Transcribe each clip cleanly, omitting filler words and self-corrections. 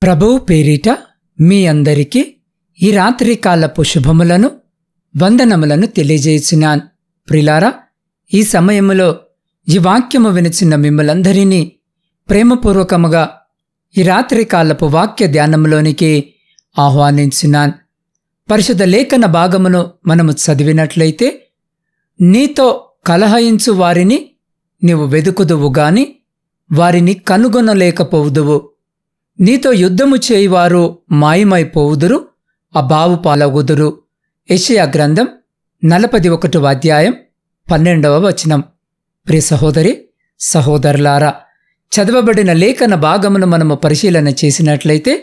ప్రభువు పేరిట మీ అందరికీ ఈ రాత్రికాలపు శుభములను వందనములను తెలియజేయుచున్నాను. ప్రిలారా, ఈ సమయములో ఈ వాక్యము వినుచున్న మిమ్మలందరినీ ప్రేమపూర్వకముగా ఈ రాత్రికాలపు వాక్య ధ్యానంలోనికి ఆహ్వానించున్నాను. పరిశుద్ధ లేఖన భాగమును మనము చదివినట్లయితే, నీతో కలహించు వారిని నీవు వెదుకుదువు గాని వారిని కనుగొనలేకపోవుదువు. నీతో యుద్ధము చేయువారు మాయమైపోవుదురు, అబావు పాలగుదురు. యెషయా గ్రంథం 41వ అధ్యాయం 12వ వచనం. ప్రియ సహోదరి సహోదరులారా, చదవబడిన లేఖన భాగమును మనము పరిశీలన చేసినట్లయితే,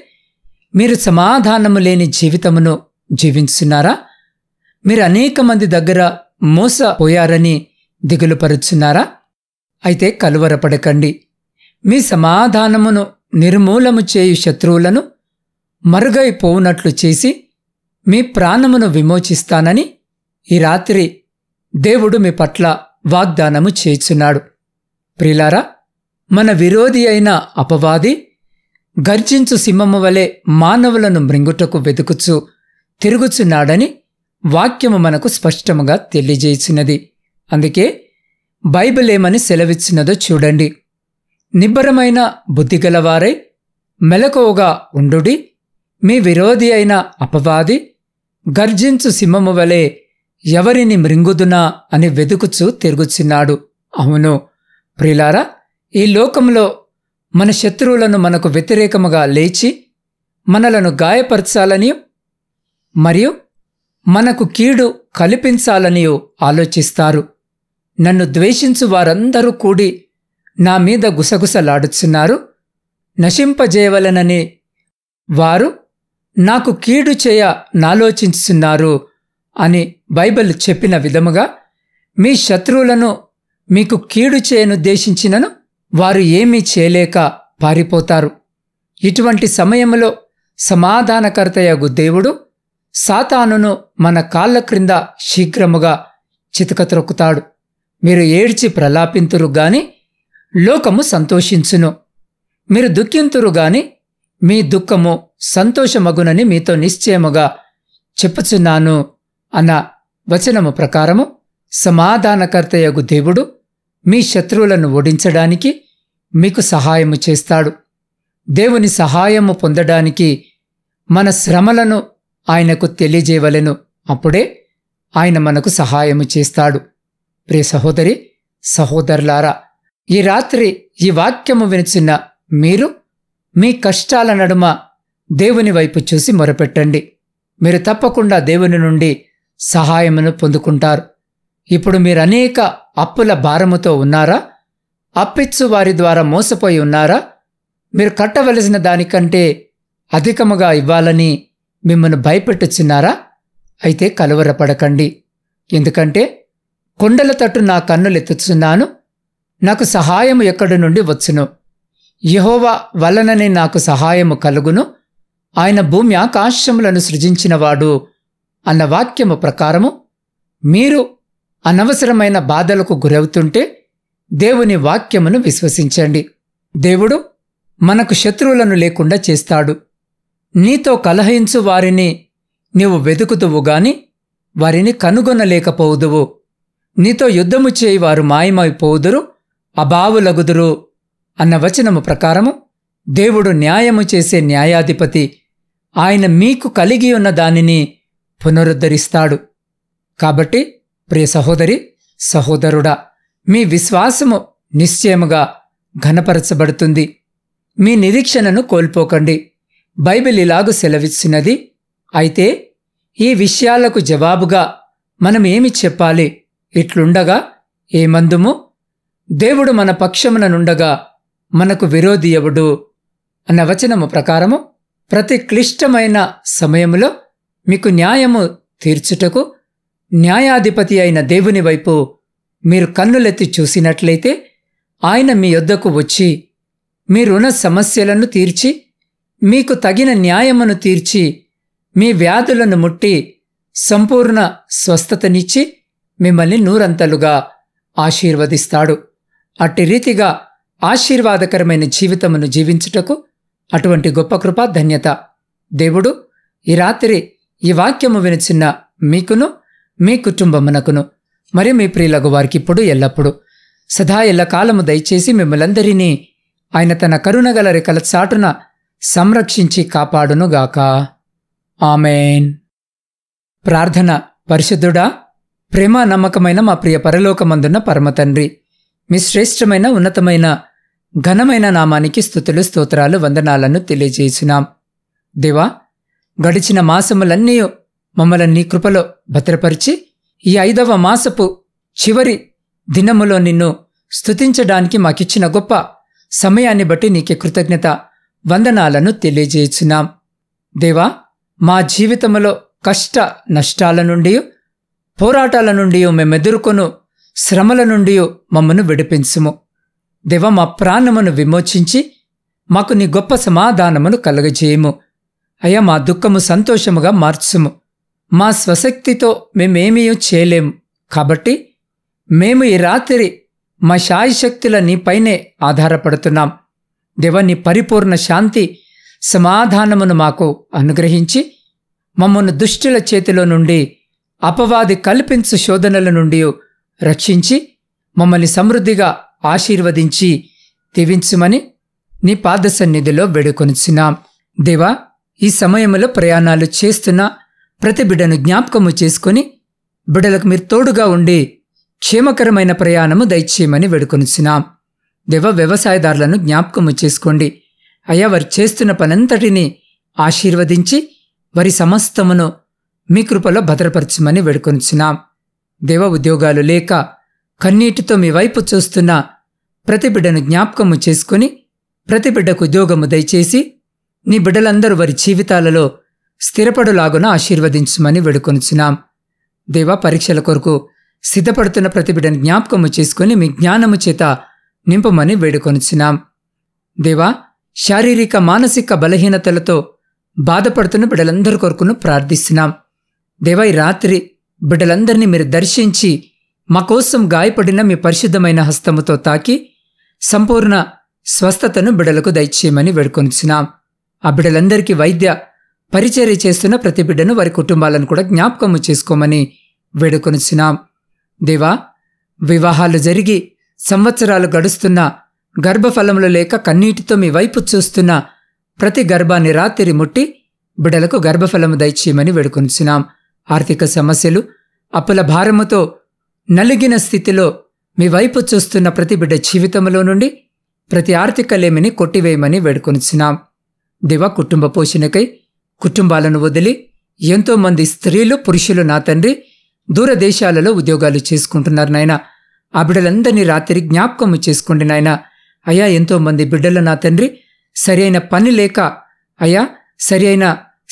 మీరు సమాధానము లేని జీవితమును జీవించున్నారా? మీరు అనేక మంది దగ్గర మోసపోయారని దిగులుపరుచున్నారా? అయితే కలువరపడకండి. మీ సమాధానమును నిర్మూలము చేయు శత్రువులను మరుగైపోవునట్లు చేసి మీ ప్రాణమును విమోచిస్తానని ఈ రాత్రి దేవుడు మీ పట్ల వాగ్దానము చేయుచున్నాడు. ప్రియులారా, మన విరోధి అయిన అపవాది గర్జించు సింహము వలె మానవులను మృంగుటకు వెతుకుచు తిరుగుచున్నాడని వాక్యము మనకు స్పష్టముగా తెలియజేయుచున్నది. అందుకే బైబిల్ ఏమని సెలవిచ్చినదో చూడండి. నిబ్బరమైన బుద్ధిగలవారై మెలకువగా ఉండుడి. మీ విరోధి అయిన అపవాది గర్జించు సింహము వలె ఎవరిని మృంగుదునా అని వెదుకుచు తిరుగుచున్నాడు. అవును ప్రియులారా, ఈ లోకంలో మన శత్రువులను మనకు వ్యతిరేకముగా లేచి మనలను గాయపరచాలని మరియు మనకు కీడు కల్పించాలని ఆలోచిస్తారు. నన్ను ద్వేషించు వారందరూ కూడి నా మీద గుసగుసలాడుచున్నారు. నశింపజేయవలనని వారు నాకు కీడు చేయ నాలోచించుచున్నారు అని బైబిల్ చెప్పిన విధముగా, మీ శత్రువులను మీకు కీడు చేయనుద్దేశించినను వారు ఏమీ చేయలేక పారిపోతారు. ఇటువంటి సమయంలో సమాధానకర్తయగు దేవుడు సాతానును మన కాళ్ల క్రింద శీఘ్రముగా చితకత్రొక్కుతాడు. మీరు ఏడ్చి ప్రలాపింతురు గాని లోకము సంతోషించును. మీరు దుఃఖింతురు గాని మీ దుఃఖము సంతోషమగునని మీతో నిశ్చయముగా చెప్పుచున్నాను అన్న వచనము ప్రకారము సమాధానకర్తయగు దేవుడు మీ శత్రువులను ఓడించడానికి మీకు సహాయము చేస్తాడు. దేవుని సహాయము పొందడానికి మన శ్రమలను ఆయనకు తెలియజేయవలెను. అప్పుడే ఆయన మనకు సహాయము చేస్తాడు. ప్రియ సహోదరి సహోదరులారా, ఈ రాత్రి ఈ వాక్యము వినిచిన మీరు మీ కష్టాల నడుమ దేవుని వైపు చూసి మొరపెట్టండి. మీరు తప్పకుండా దేవుని నుండి సహాయమును పొందుకుంటారు. ఇప్పుడు మీరు అనేక అప్పుల భారముతో ఉన్నారా? అప్పిచ్చు వారి ద్వారా మోసపోయి ఉన్నారా? మీరు కట్టవలసిన దానికంటే అధికముగా ఇవ్వాలని మిమ్మల్ని భయపెట్టుచున్నారా? అయితే కలవరపడకండి. ఎందుకంటే కొండల తట్టు నా కన్నులెత్తుచున్నాను. నాకు సహాయము ఎక్కడి నుండి వచ్చును? యెహోవా వలననే నాకు సహాయము కలుగును. ఆయన భూమి ఆకాశములను సృజించినవాడు అన్న వాక్యము ప్రకారము మీరు అనవసరమైన బాధలకు గురవుతుంటే దేవుని వాక్యమును విశ్వసించండి. దేవుడు మనకు శత్రువులను లేకుండా చేస్తాడు. నీతో కలహించు వారిని నీవు వెదుకుదువు గాని వారిని కనుగొనలేకపోవుదువు. నీతో యుద్ధము చేయి వారు మాయమైపోవుదురు, అబావులగుదురు అన్న వచనము ప్రకారము దేవుడు న్యాయము చేసే న్యాయాధిపతి. ఆయన మీకు కలిగి ఉన్న దానిని పునరుద్ధరిస్తాడు. కాబట్టి ప్రియ సహోదరి సహోదరుడా, మీ విశ్వాసము నిశ్చయముగా ఘనపరచబడుతుంది. మీ నిరీక్షణను కోల్పోకండి. బైబిల్ ఇలాగు సెలవిచ్చినది. అయితే ఈ విషయాలకు జవాబుగా మనం ఏమి చెప్పాలి? ఇట్లుండగా ఏమందుము? దేవుడు మన పక్షమున నుండగా మనకు విరోధి ఎవడు అన్న వచనము ప్రకారము ప్రతి క్లిష్టమైన సమయములో మీకు న్యాయము తీర్చుటకు న్యాయాధిపతి అయిన దేవుని వైపు మీరు కన్నులెత్తి చూసినట్లయితే ఆయన మీ యొద్దకు వచ్చి మీ రుణ సమస్యలను తీర్చి మీకు తగిన న్యాయమును తీర్చి మీ వ్యాధులను ముట్టి సంపూర్ణ స్వస్థతనిచ్చి మిమ్మల్ని నూరంతలుగా ఆశీర్వదిస్తాడు. అట్టి రీతిగా ఆశీర్వాదకరమైన జీవితమును జీవించుటకు అటువంటి గొప్ప కృప ధన్యత దేవుడు ఈ రాత్రి ఈ వాక్యము వినిచిన్న మీకును మీ కుటుంబమునకును మరియు మీ ప్రియులగు వారికి ఇప్పుడు ఎల్లప్పుడు సదా ఎల్లకాలము దయచేసి మిమ్మలందరినీ ఆయన తన కరుణగల రెక్కల చాటున సంరక్షించి కాపాడునుగాక. ఆమేన్. ప్రార్థన. పరిశుద్ధుడా, ప్రేమ నమ్మకమైన మా ప్రియ పరలోకమందున్న పరమతండ్రి, మీ శ్రేష్టమైన ఉన్నతమైన ఘనమైన నామానికి స్తుతులు స్తోత్రాలు వందనాలను తెలియజేసినాం. దేవా, గడిచిన మాసములన్నీ మమ్మల్ని నీ కృపలో భద్రపరిచి ఈ 5వ మాసపు చివరి దినములో నిన్ను స్తుతించడానికి మాకిచ్చిన గొప్ప సమయాన్ని బట్టి నీకే కృతజ్ఞత వందనాలను తెలియజేస్తున్నాం. దేవా, మా జీవితంలో కష్ట నష్టాల నుండి, పోరాటాల నుండి, మేమెదుర్కొను శ్రమల నుండి మమ్మను విడిపించుము. దేవా, మా ప్రాణమును విమోచించి మాకు నీ గొప్ప సమాధానమును కలగజేయము. అయ్యా, మా దుఃఖము సంతోషముగా మార్చుము. మా స్వశక్తితో మేమేమీ చేయలేము కాబట్టి మేము ఈ రాత్రి మా శాయశక్తుల నీపైనే ఆధారపడుతున్నాం. దేవా, నీ పరిపూర్ణ శాంతి సమాధానమును మాకు అనుగ్రహించి మమ్మను దుష్టుల చేతిలో నుండి, అపవాది కల్పించు శోధనల నుండి రక్షించి మమ్మల్ని సమృద్ధిగా ఆశీర్వదించి దీవించుమని నీ పాద సన్నిధిలో వేడుకొనిచున్నాం. దేవా, ఈ సమయంలో ప్రయాణాలు చేస్తున్న ప్రతి బిడ్డను జ్ఞాపకము చేసుకుని బిడ్డలకు మీరు తోడుగా ఉండి క్షేమకరమైన ప్రయాణము దయచేయమని వేడుకొనిచున్నాం. దేవా, వ్యవసాయదారులను జ్ఞాపకము చేసుకోండి. అయ్యా, వారు చేస్తున్న పనంతటినీ ఆశీర్వదించి వారి సమస్తమును మీ కృపలో భద్రపరచమని వేడుకొనిచున్నాం. దేవ, ఉద్యోగాలు లేక కన్నీటితో మీ వైపు చూస్తున్న ప్రతి బిడ్డను జ్ఞాపకము చేసుకుని ప్రతి బిడ్డకు ఉద్యోగము దయచేసి నీ బిడ్డలందరూ వారి జీవితాలలో స్థిరపడులాగున ఆశీర్వదించమని వేడుకొనిచున్నాం. దేవా, పరీక్షల కొరకు సిద్ధపడుతున్న ప్రతి బిడ్డను జ్ఞాపకము చేసుకుని మీ జ్ఞానము చేత నింపమని వేడుకొనిచున్నాం. దేవా, శారీరక మానసిక బలహీనతలతో బాధపడుతున్న బిడ్డలందరి కొరకును ప్రార్థిస్తున్నాం. దేవా, ఈ రాత్రి బిడ్డలందరినీ మీరు దర్శించి మా కోసం గాయపడిన మీ పరిశుద్ధమైన హస్తముతో తాకి సంపూర్ణ స్వస్థతను బిడ్డలకు దయచేయమని వేడుకొనిచున్నాం. ఆ బిడ్డలందరికీ వైద్య పరిచర్య చేస్తున్న ప్రతి బిడ్డను వారి కుటుంబాలను కూడా జ్ఞాపకము చేసుకోమని వేడుకొనిచున్నాం. దేవా, వివాహాలు జరిగి సంవత్సరాలు గడుస్తున్న గర్భఫలములు లేక కన్నీటితో మీ వైపు చూస్తున్న ప్రతి గర్భాన్ని రాత్రి ముట్టి బిడ్డలకు గర్భఫలము దయచేయమని వేడుకొనిచున్నాం. ఆర్థిక సమస్యలు, అప్పుల భారముతో నలిగిన స్థితిలో మీ వైపు చూస్తున్న ప్రతి బిడ్డ జీవితంలో నుండి ప్రతి ఆర్థిక లేమిని కొట్టివేయమని వేడుకొనిచున్నాం. దేవా, కుటుంబ పోషణకై కుటుంబాలను వదిలి ఎంతోమంది స్త్రీలు, పురుషులు నా తండ్రి దూరదేశాలలో ఉద్యోగాలు చేసుకుంటున్నారు నాయన. ఆ బిడ్డలందరినీ రాత్రి జ్ఞాపకము చేసుకోండి నాయన. అయ్యా, ఎంతోమంది బిడ్డలు నా తండ్రి సరి అయిన పని లేక, అయ్యా సరి అయిన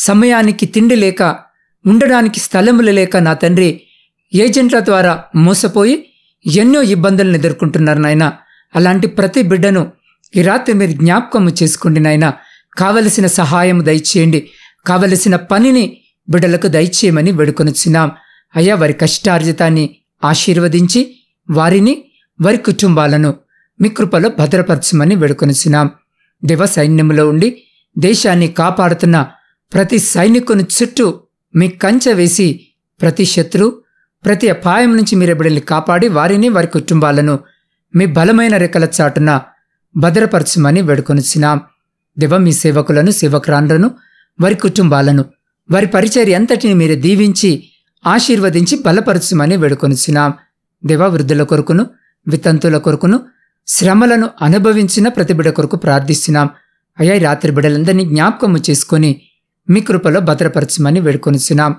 సమయానికి తిండి లేక, ఉండడానికి స్థలములు లేక నా తండ్రి ఏజెంట్ల ద్వారా మోసపోయి ఎన్నో ఇబ్బందులను ఎదుర్కొంటున్నారు నాయన. అలాంటి ప్రతి బిడ్డను ఈ రాత్రి మీరు జ్ఞాపకము చేసుకోండి నాయన. కావలసిన సహాయం దయచేయండి, కావలసిన పనిని బిడ్డలకు దయచేయమని వేడుకొనిచున్నాం. అయ్యా, వారి కష్టార్జితాన్ని ఆశీర్వదించి వారిని, వారి కుటుంబాలను మీ కృపలో భద్రపరచమని వేడుకొనిచున్నాం. దేవ, సైన్యంలో ఉండి దేశాన్ని కాపాడుతున్న ప్రతి సైనికుని చుట్టూ మీ కంచె వేసి ప్రతి శత్రు, ప్రతి అపాయం నుంచి మీరు బిడ్డల్ని కాపాడి వారిని, వారి కుటుంబాలను మీ బలమైన రెక్కల చాటున భద్రపరచమని వేడుకొనిచున్నాం. దేవ, మీ సేవకులను, సేవకురాండ్రను, వారి కుటుంబాలను, వారి పరిచర్య అంతటిని మీరు దీవించి ఆశీర్వదించి బలపరచమని వేడుకొనిచున్నాం. దేవ, వృద్ధుల కొరకును, వితంతుల కొరకును, శ్రమలను అనుభవించిన ప్రతి బిడ్డ కొరకు ప్రార్థిస్తున్నాం. అయ్యా, ఈ రాత్రి బిడ్డలందరినీ జ్ఞాపకము చేసుకుని మీ కృపలో భద్రపరచమని వేడుకొనిచున్నాం.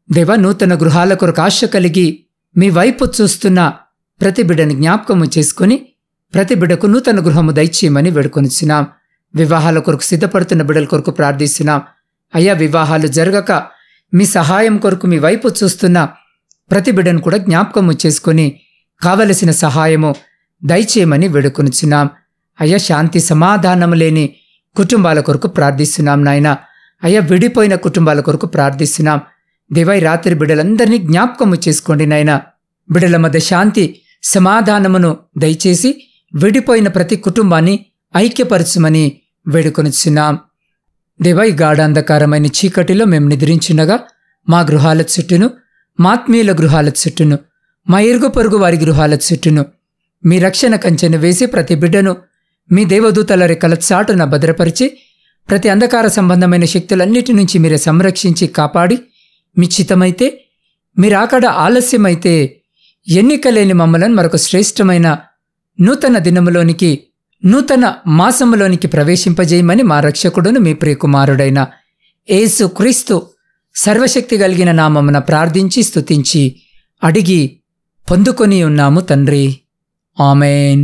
దేవ, నూతన గృహాల కొరకు ఆశ కలిగి మీ వైపు చూస్తున్న ప్రతి బిడ్డను జ్ఞాపకము చేసుకుని ప్రతి బిడ్డకు నూతన గృహము దయచేయమని వేడుకొనిచున్నాం. వివాహాల కొరకు సిద్ధపడుతున్న బిడ్డల కొరకు ప్రార్థిస్తున్నాం. అయ్యా, వివాహాలు జరగక మీ సహాయం కొరకు మీ వైపు చూస్తున్న ప్రతి బిడ్డను కూడా జ్ఞాపకము చేసుకుని కావలసిన సహాయము దయచేయమని వేడుకొనిచున్నాం. అయ్యా, శాంతి సమాధానము లేని కుటుంబాల కొరకు ప్రార్థిస్తున్నాం నాయన. అయ్యా, విడిపోయిన కుటుంబాల కొరకు ప్రార్థిస్తున్నాం. దేవా, ఈ రాత్రి బిడ్డలందరినీ జ్ఞాపకము చేసుకోండి నాయన. బిడ్డల మధ్య శాంతి సమాధానమును దయచేసి విడిపోయిన ప్రతి కుటుంబాన్ని ఐక్యపరచమని వేడుకొనిచున్నాం. దేవా, ఈ గాఢాంధకారమైన చీకటిలో మేము నిద్రించుండగా మా గృహాల చుట్టూను, మా ఆత్మీయుల గృహాల చుట్టూను, మా ఇరుగు పొరుగు వారి గృహాల చుట్టూను మీ రక్షణ కంచెను వేసి ప్రతి బిడ్డను మీ దేవదూతల రెక్కల చాటున భద్రపరిచి ప్రతి అంధకార సంబంధమైన శక్తులన్నిటి నుంచి మీరే సంరక్షించి కాపాడి మీ చిత్తమైతే, మీరాకడ ఆలస్యమైతే ఎన్నికలేని మమ్మలను మరొక శ్రేష్టమైన నూతన దినములోనికి, నూతన మాసములోనికి ప్రవేశింపజేయమని మా రక్షకుడును మీ ప్రియకుమారుడైన యేసు క్రీస్తు సర్వశక్తి కలిగిన నామమున ప్రార్థించి స్తుతించి అడిగి పొందుకొని ఉన్నాము తండ్రి. ఆమేన్.